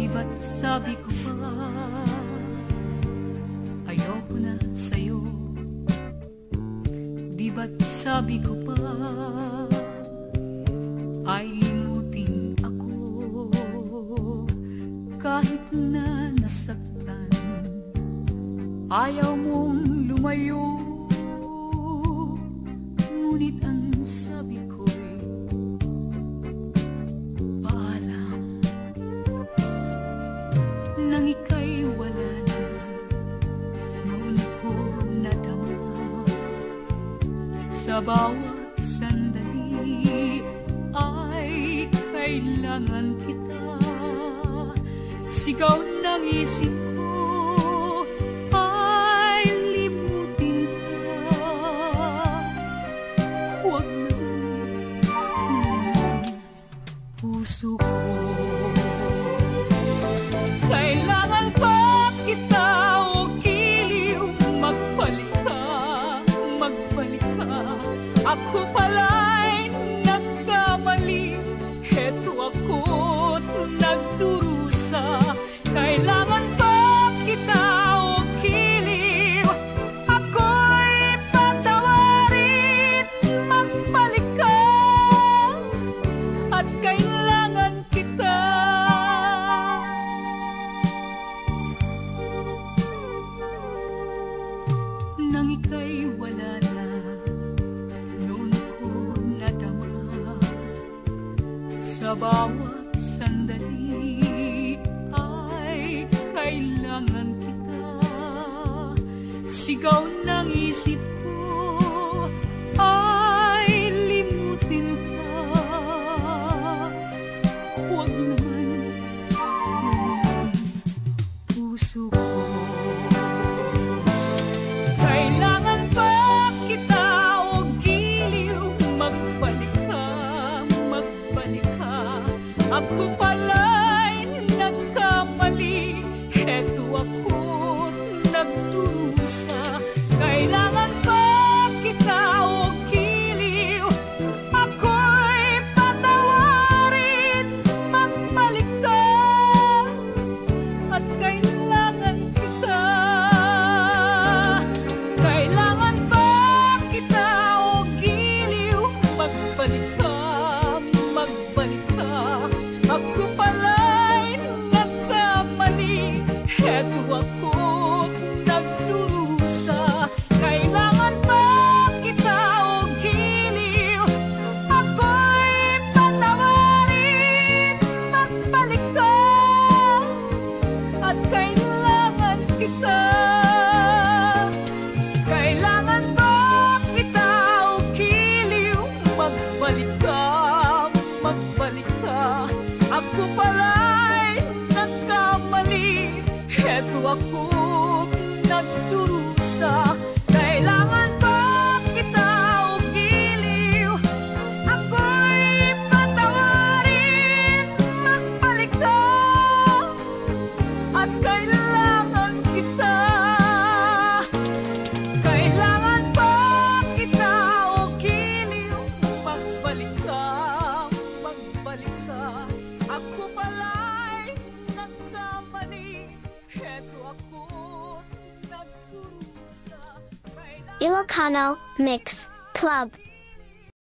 Di ba't sabi ko pa, ayoko na sa'yo. Di ba't sabi ko pa, ay limutin ako. Kahit na nasaktan, ayaw mong lumayo. Ngunit ang sabi ko'y paalam. Nang ika'y wala na, noon ko nadama. Sa bawat sandali ay kailangan kita. Sigaw ng isip ko ay limutin ka. Huwag naman puso ko. Kailangan pa kita o giliw. Magbalik ka, magbalik ka. Ako pala'y nagkamali. Heto ako't nagdurusa. Kailangan pa kita o giliw. Ako'y patawarin. Magbalik ka at kailangan kita. Nang ika'y wala na, noon ko nadama. Sa bawat sandali ay kailangan kita. Sigaw ng isip ko ay limutin ka. Huwag naman puso ko. Kailangan pa kita o giliw. Magbalik ka, magbalik ka. Ako pala'y nagkamali. Heto ako't nagdurusa. Kailangan pa kita o giliw. Ako'y patawarin. Magbalik ka at kailangan kita. Kailangan pa kita o giliw. Magbalik ka, magbalik ka. Ako pala'y nagkamali. Heto ako't nagdurusa. Kailangan pa kita o giliw. Ako'y patawarin. Magbalik ka at kailangan kita. Kailangan pa kita o giliw. Magbalik ka, magbalik ka. Ako pala'y nagkamali. Heto ako't nagdurusa. Kailangan pa kita o giliw. Ako'y patawarin. Magbalik ka at kailangan kita. Kailangan pa kita o giliw. Magbalik ka, magbalik ka. Ako pala'y nagkamali. Heto ako't nagdurusa. Ilocano Mix Club.